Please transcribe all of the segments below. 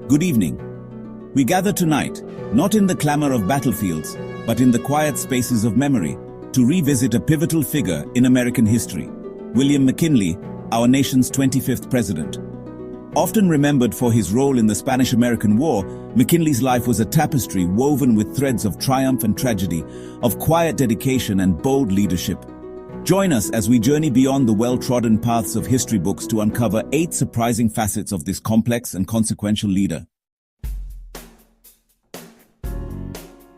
Good evening. We gather tonight, not in the clamor of battlefields, but in the quiet spaces of memory, to revisit a pivotal figure in American history, William McKinley, our nation's 25th president. Often remembered for his role in the Spanish-American War, McKinley's life was a tapestry woven with threads of triumph and tragedy, of quiet dedication and bold leadership. Join us as we journey beyond the well-trodden paths of history books to uncover 8 surprising facets of this complex and consequential leader.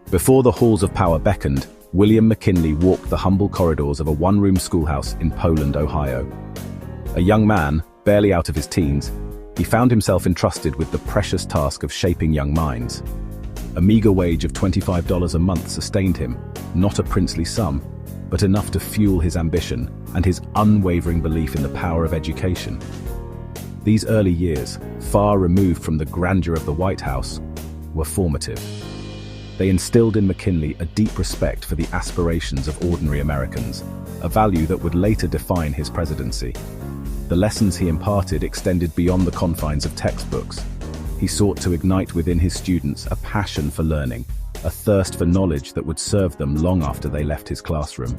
Before the halls of power beckoned, William McKinley walked the humble corridors of a one-room schoolhouse in Poland, Ohio. A young man, barely out of his teens, he found himself entrusted with the precious task of shaping young minds. A meager wage of $25 a month sustained him, not a princely sum, but enough to fuel his ambition and his unwavering belief in the power of education. These early years, far removed from the grandeur of the White House, were formative. They instilled in McKinley a deep respect for the aspirations of ordinary Americans, a value that would later define his presidency. The lessons he imparted extended beyond the confines of textbooks. He sought to ignite within his students a passion for learning, a thirst for knowledge that would serve them long after they left his classroom.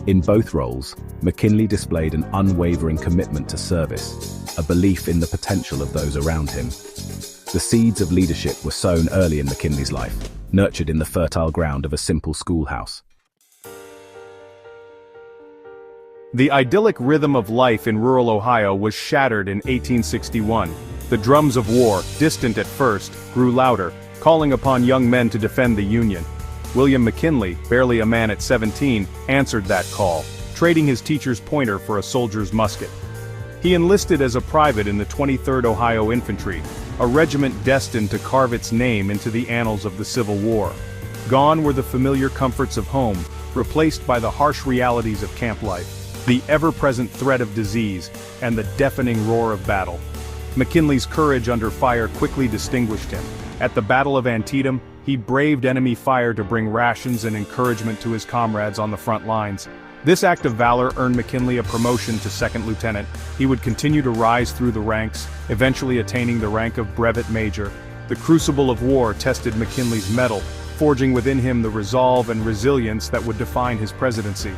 In both roles, McKinley displayed an unwavering commitment to service, a belief in the potential of those around him. The seeds of leadership were sown early in McKinley's life, nurtured in the fertile ground of a simple schoolhouse. The idyllic rhythm of life in rural Ohio was shattered in 1861. The drums of war, distant at first, grew louder, calling upon young men to defend the Union. William McKinley, barely a man at 17, answered that call, trading his teacher's pointer for a soldier's musket. He enlisted as a private in the 23rd Ohio Infantry, a regiment destined to carve its name into the annals of the Civil War. Gone were the familiar comforts of home, replaced by the harsh realities of camp life, the ever-present threat of disease, and the deafening roar of battle. McKinley's courage under fire quickly distinguished him. At the Battle of Antietam, he braved enemy fire to bring rations and encouragement to his comrades on the front lines. This act of valor earned McKinley a promotion to second lieutenant. He would continue to rise through the ranks, eventually attaining the rank of brevet major. The crucible of war tested McKinley's mettle, forging within him the resolve and resilience that would define his presidency.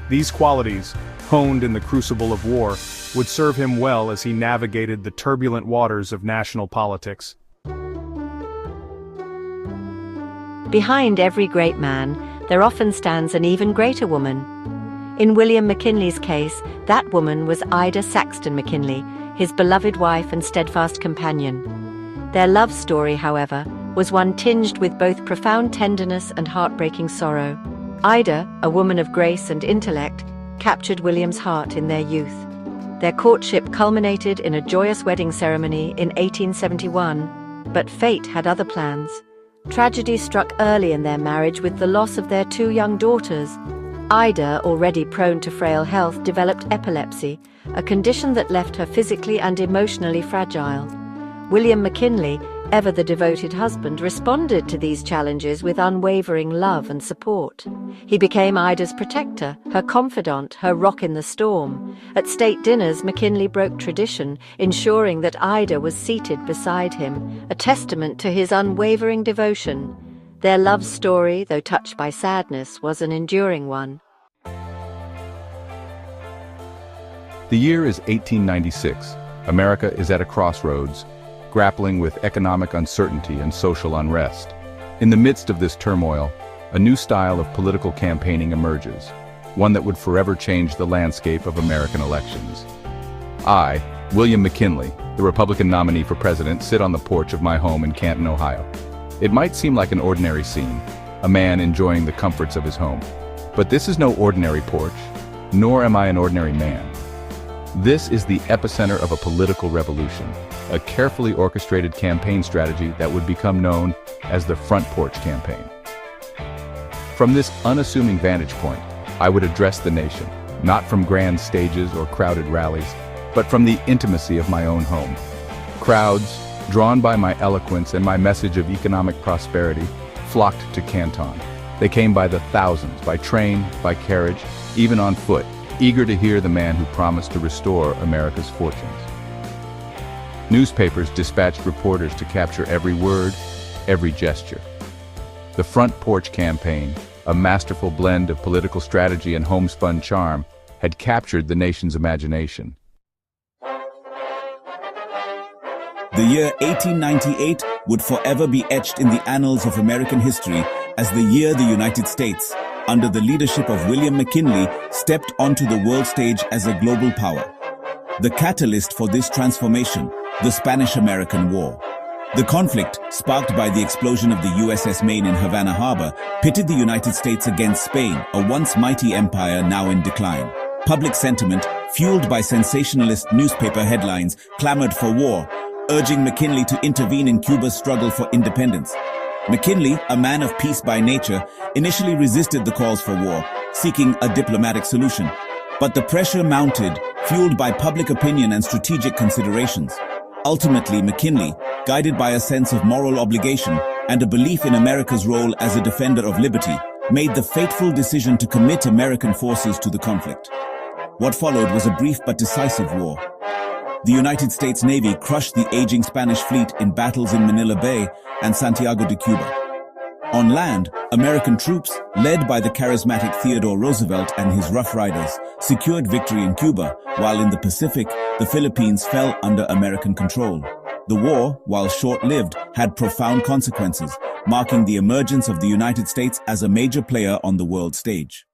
These qualities, honed in the crucible of war, would serve him well as he navigated the turbulent waters of national politics. Behind every great man, there often stands an even greater woman. In William McKinley's case, that woman was Ida Saxton McKinley, his beloved wife and steadfast companion. Their love story, however, was one tinged with both profound tenderness and heartbreaking sorrow. Ida, a woman of grace and intellect, captured William's heart in their youth. Their courtship culminated in a joyous wedding ceremony in 1871, but fate had other plans. Tragedy struck early in their marriage with the loss of their 2 young daughters. Ida, already prone to frail health, developed epilepsy, a condition that left her physically and emotionally fragile. William McKinley, ever the devoted husband, responded to these challenges with unwavering love and support. He became Ida's protector, her confidant, her rock in the storm. At state dinners, McKinley broke tradition, ensuring that Ida was seated beside him, a testament to his unwavering devotion. Their love story, though touched by sadness, was an enduring one. The year is 1896. America is at a crossroads, grappling with economic uncertainty and social unrest. In the midst of this turmoil, a new style of political campaigning emerges, one that would forever change the landscape of American elections. I, William McKinley, the Republican nominee for president, sit on the porch of my home in Canton, Ohio. It might seem like an ordinary scene, a man enjoying the comforts of his home. But this is no ordinary porch, nor am I an ordinary man. This is the epicenter of a political revolution, a carefully orchestrated campaign strategy that would become known as the Front Porch Campaign. From this unassuming vantage point, I would address the nation, not from grand stages or crowded rallies, but from the intimacy of my own home. Crowds, drawn by my eloquence and my message of economic prosperity, flocked to Canton. They came by the thousands, by train, by carriage, even on foot, eager to hear the man who promised to restore America's fortunes. Newspapers dispatched reporters to capture every word, every gesture. The Front Porch Campaign, a masterful blend of political strategy and homespun charm, had captured the nation's imagination. The year 1898 would forever be etched in the annals of American history as the year the United States, under the leadership of William McKinley, stepped onto the world stage as a global power. The catalyst for this transformation, the Spanish-American War. The conflict, sparked by the explosion of the USS Maine in Havana Harbor, pitted the United States against Spain, a once mighty empire now in decline. Public sentiment, fueled by sensationalist newspaper headlines, clamored for war, urging McKinley to intervene in Cuba's struggle for independence. McKinley, a man of peace by nature, initially resisted the calls for war, seeking a diplomatic solution. But the pressure mounted, fueled by public opinion and strategic considerations. Ultimately, McKinley, guided by a sense of moral obligation and a belief in America's role as a defender of liberty, made the fateful decision to commit American forces to the conflict. What followed was a brief but decisive war. The United States Navy crushed the aging Spanish fleet in battles in Manila Bay and Santiago de Cuba. On land, American troops, led by the charismatic Theodore Roosevelt and his Rough Riders, secured victory in Cuba, while in the Pacific, the Philippines fell under American control. The war, while short-lived, had profound consequences, marking the emergence of the United States as a major player on the world stage.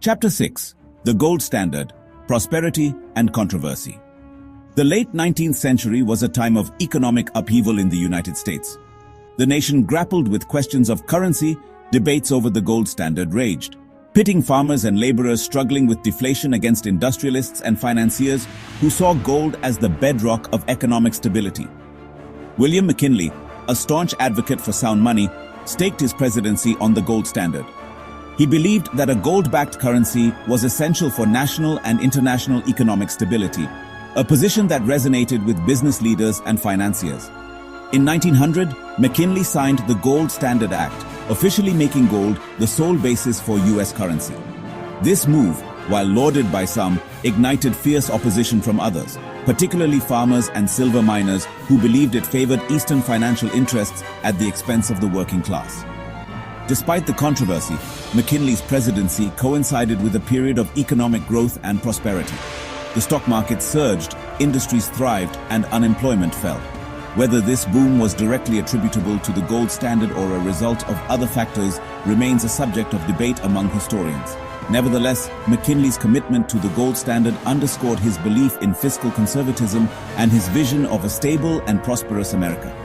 Chapter 6. The Gold Standard, Prosperity and Controversy. The late 19th century was a time of economic upheaval in the United States. The nation grappled with questions of currency, debates over the gold standard raged, pitting farmers and laborers struggling with deflation against industrialists and financiers who saw gold as the bedrock of economic stability. William McKinley, a staunch advocate for sound money, staked his presidency on the gold standard. He believed that a gold-backed currency was essential for national and international economic stability, a position that resonated with business leaders and financiers. In 1900, McKinley signed the Gold Standard Act, officially making gold the sole basis for U.S. currency. This move, while lauded by some, ignited fierce opposition from others, particularly farmers and silver miners who believed it favored Eastern financial interests at the expense of the working class. Despite the controversy, McKinley's presidency coincided with a period of economic growth and prosperity. The stock market surged, industries thrived, and unemployment fell. Whether this boom was directly attributable to the gold standard or a result of other factors remains a subject of debate among historians. Nevertheless, McKinley's commitment to the gold standard underscored his belief in fiscal conservatism and his vision of a stable and prosperous America.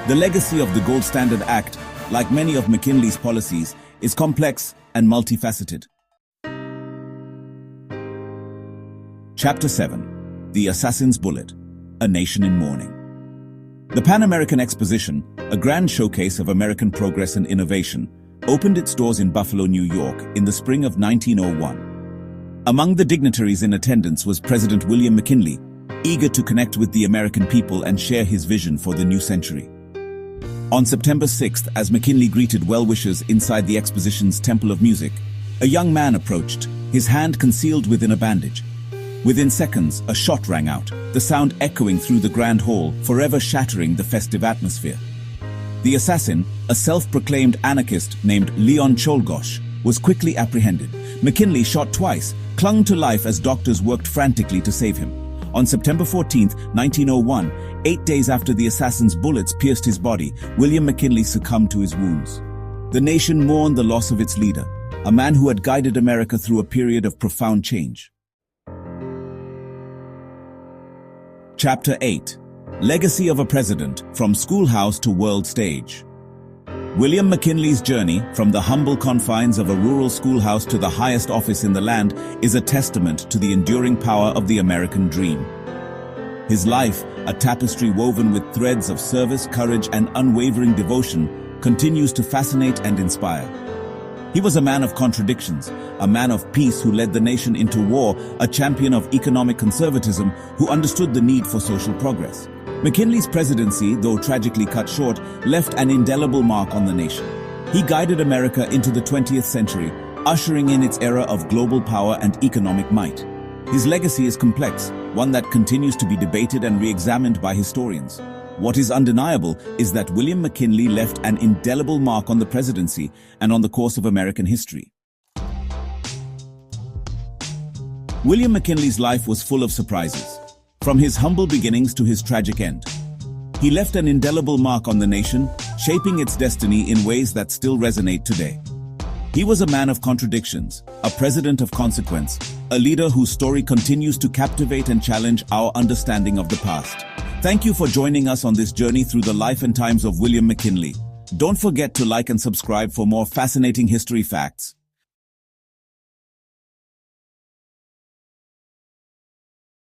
The legacy of the Gold Standard Act, like many of McKinley's policies, is complex and multifaceted. Chapter 7. The Assassin's Bullet, A Nation in Mourning. The Pan American Exposition, a grand showcase of American progress and innovation, opened its doors in Buffalo, New York, in the spring of 1901. Among the dignitaries in attendance was President William McKinley, eager to connect with the American people and share his vision for the new century. On September 6th, as McKinley greeted well-wishers inside the exposition's Temple of Music, a young man approached, his hand concealed within a bandage. Within seconds, a shot rang out, the sound echoing through the grand hall, forever shattering the festive atmosphere. The assassin, a self-proclaimed anarchist named Leon Czolgosz, was quickly apprehended. McKinley, shot twice, clung to life as doctors worked frantically to save him. On September 14, 1901, 8 days after the assassin's bullets pierced his body, William McKinley succumbed to his wounds. The nation mourned the loss of its leader, a man who had guided America through a period of profound change. Chapter 8. Legacy of a President, from Schoolhouse to World Stage. William McKinley's journey from the humble confines of a rural schoolhouse to the highest office in the land is a testament to the enduring power of the American dream. His life, a tapestry woven with threads of service, courage, and unwavering devotion, continues to fascinate and inspire. He was a man of contradictions, a man of peace who led the nation into war, a champion of economic conservatism who understood the need for social progress. McKinley's presidency, though tragically cut short, left an indelible mark on the nation. He guided America into the 20th century, ushering in its era of global power and economic might. His legacy is complex, one that continues to be debated and re-examined by historians. What is undeniable is that William McKinley left an indelible mark on the presidency and on the course of American history. William McKinley's life was full of surprises, from his humble beginnings to his tragic end. He left an indelible mark on the nation, shaping its destiny in ways that still resonate today. He was a man of contradictions, a president of consequence, a leader whose story continues to captivate and challenge our understanding of the past. Thank you for joining us on this journey through the life and times of William McKinley. Don't forget to like and subscribe for more fascinating history facts.